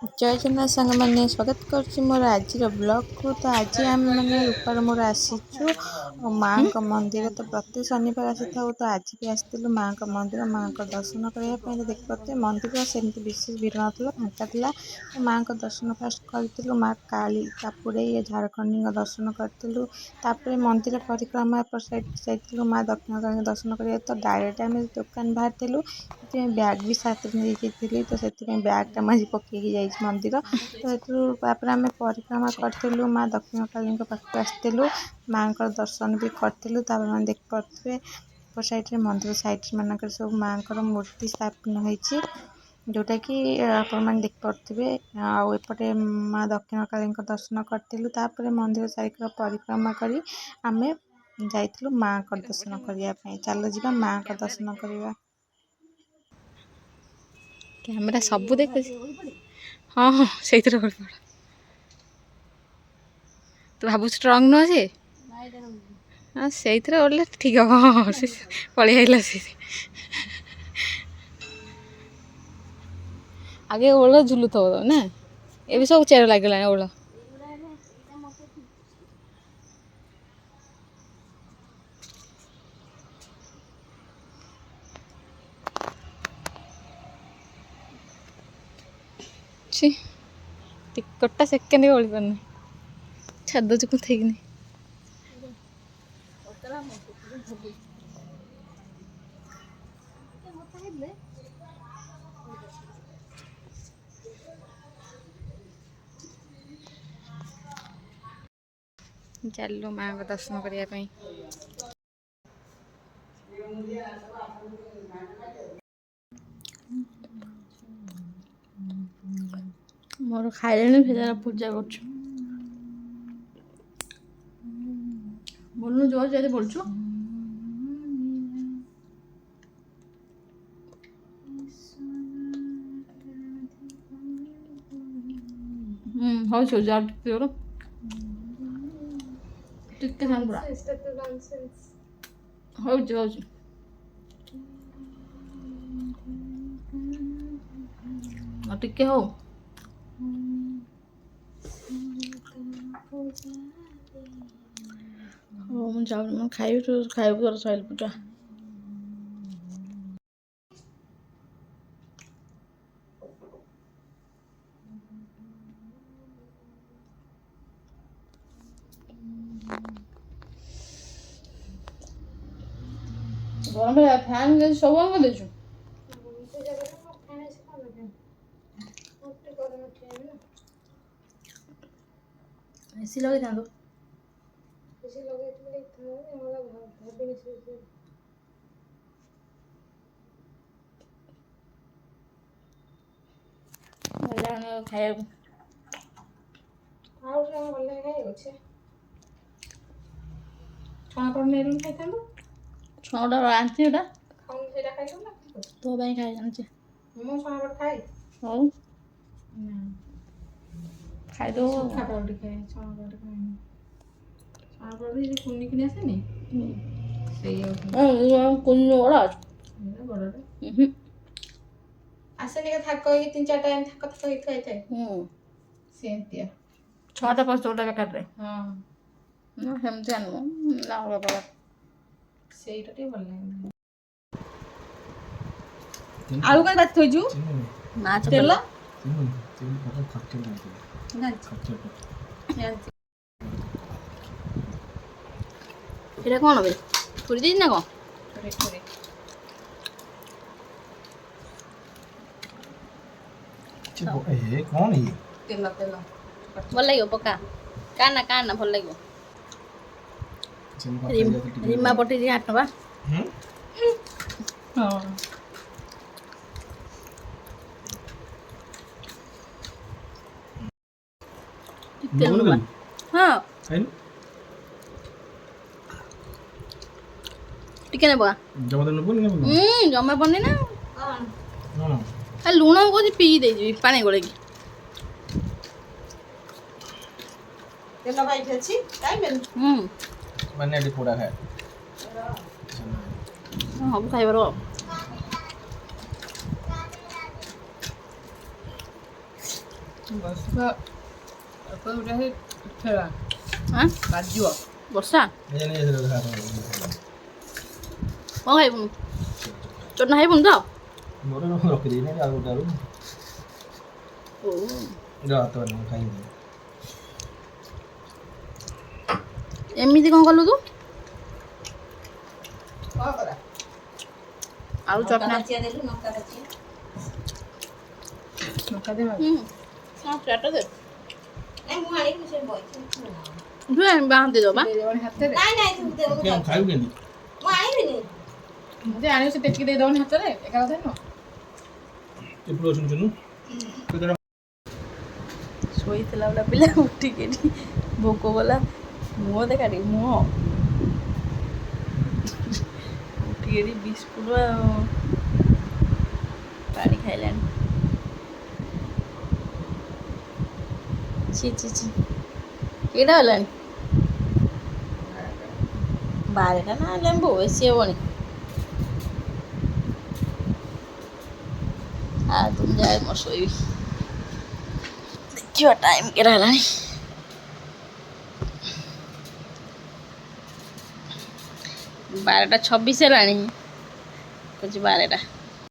जय जगन्नाथ सांग मैंने स्वागत कर मोर आज ब्लॉग को। तो आज आम मैंने रूपार मोर आसीचु माँ का मंदिर। तो प्रति शनिवार आसी था। तो आज भी आसलु माँ का मंदिर, माँ का दर्शन करने। तो देख पारे मंदिर सेमती विशेष भीड़ ना फाँका था। तो माँ का दर्शन फास्ट करूँ। माँ काली कापुरे झारखंडी दर्शन करूँ। तापर मंदिर परिक्रमा पर साइड जाइलु माँ दक्षिण काली दर्शन कर। तो डायरेक्ट आम दुकान बाहर बैग भी साथ नहीं जाइली। तो से बैग टा मुझे पकईकी जाइए मंदिर। तो आम परिक्रमा करूँ माँ दक्षिण काली पाखक आसलु। माँ का दर्शन भी करूँ। मैंने देख पारे एपट साइड मंदिर साइड मानक सब माँ को मूर्ति स्थापन होती जोटा कि आपने देख पारे। आउपटे माँ दक्षिण काली दर्शन करूँ। मंदिर साइड परिक्रमा कर आम जाइलु माँ का दर्शन करने। चलो जी माँ का दर्शन करवा। कैमरा सबू देख। हाँ हाँ से पड़ तू भाव स्ट्रंग नुह सी हाँ से ओढ़ले ठीक हम। हाँ से पलि आइला से आगे ओढ़ झुलू थो ना ये भी सब चेयर लगे ओढ़ टिकटा सेकेंड ओढ़ी पारनी छाद चुप थी चलो माँ को दर्शन करने। मोर खाइले फिर पूजा कर बोलू जोर जैसे बोलछु हो जा टिके सान पूरा हो टिके हो ମୁଁ ଯାଉନି ମୁଁ ଖାଇବି ତୁ ଖାଇବୁ ତୋର ସଇଲେ ପୂଜା। ଗରମ ଫ୍ୟାନ୍ ସବୁ ବନ୍ଦ କରିଦେଇଛୁ। ଏସି ଲଗେଇଥାନ୍ତୁ। ଖାଇବାକୁ ଛଣା ନେଲୁ ଖାଇଥାନ୍ତୁ। ଛଣାଟା ଆଣିଛି ଏଟା ତୋ ପାଇଁ ଖାଇ ଜାଣିଛି ମୁଁ ଛଣା ଖାଇ ହଉ ଖାଇଦବୁ ଖାଇପାଉଠି ଖାଇ ଛଣା ଖାଇନି ଛଣା କୁନି କିଣି ଆସେନି ସେଇ କୁନି ବଡ଼ ବଡ଼ଟା ଆସେନି ଥାକ ହେଇକି 3-4ଟା ଥାକ ଥାକ ହେଇକି ଖାଇଥାଏ ସେମିତିଆ 6ଟା 5ଟା ବେକାରରେ ହଁ ନା ସେମିତି ଆଣିବୁ ଲାଉଳ ବଡ଼ ସେଇଟା ଟିକେ ଭଲ ଲାଗେ। ଆଳୁ କାଇଁ ବାତି ଥୋଇଛୁ ମାଛ ତେଲ ଏଇଟା କ'ଣ ବେ ପୁରୀ ଦେଇଛି ନା କ'ଣ कौन है ତେଲ ତେଲ ଭଲ ଲାଗିବ ପକା କାନା ଭଲ ଲାଗିବ। ରିମା ପଠେଇଛି 8 ଟଙ୍କା। ହଁ ହଁ ଟିକେ ନେବା ଜମା ପଡୁନି ନା ଲୁଣ କହୁଛି ପିଇ ଦେଇଯିବି ପାଣି ଗୋଳେଇକି तेल भाई अच्छी टाइम मैंने एडी पोड़ा खाए ସବୁ ଖାଇବାର ବର୍ଷା ଏପଟେ ଗୋଟେ ହେଇ ଖେଳା ଆଁ ବାଜିବ ବର୍ଷା ये नहीं ऐसे खा रहा କ'ଣ ଖାଇବୁନି ଚଟନା ଖାଇବୁନି ତ मोर रख दी ना आलू डालू ଓ जा तो नहीं खाएंगे ଏମିତି କ'ଣ କଲୁ ତୁ କ'ଣ କରା ଆଳୁ ଚଟନା ଲଙ୍କା ଦେବା ହଁ ଚାଟ ଦେ ମୁଁ ଆଣିବି ସେ ବଇଛି ବାହାନ୍ତି ଦେବା ଦେଇଦେବନି ହାତରେ ନାଇଁ ନାଇଁ ତୁ ଦେ क्या खाएगा नहीं ମୁଁ ଆଣିବିନି ଯେ ଆଣିବ ସେ ଟେକି ଦେଇଦେବନି ହାତରେ ଏକା କଥା ନୁହଁ ये प्रो सुन सुनु तो तेरा ଶୋଇଥିଲା ଗୋଟେ ପିଲା ଉଠିକି ଏଠି ଭୋକ କଲା ମୁହଁ ଦେଖାଟି ମୁହଁ ଉଠିକି ଏଠି ବିସ୍କୁଟ ଆଉ ପାଣି ଖାଇଲାଣି ଛି ଛି ଛି ଏଇଟା ହେଲାଣି 12ଟା ନା ଲେମ୍ବୁ ବେଶୀ ହେବନି ତୁମ ଯାଏ ମୁଁ ଶୋଇବି ଦେଖିବା ଟାଇମ୍ କେଟା ହେଲାଣି 12ଟା 26 ହେଲାଣି କହୁଛି 12ଟା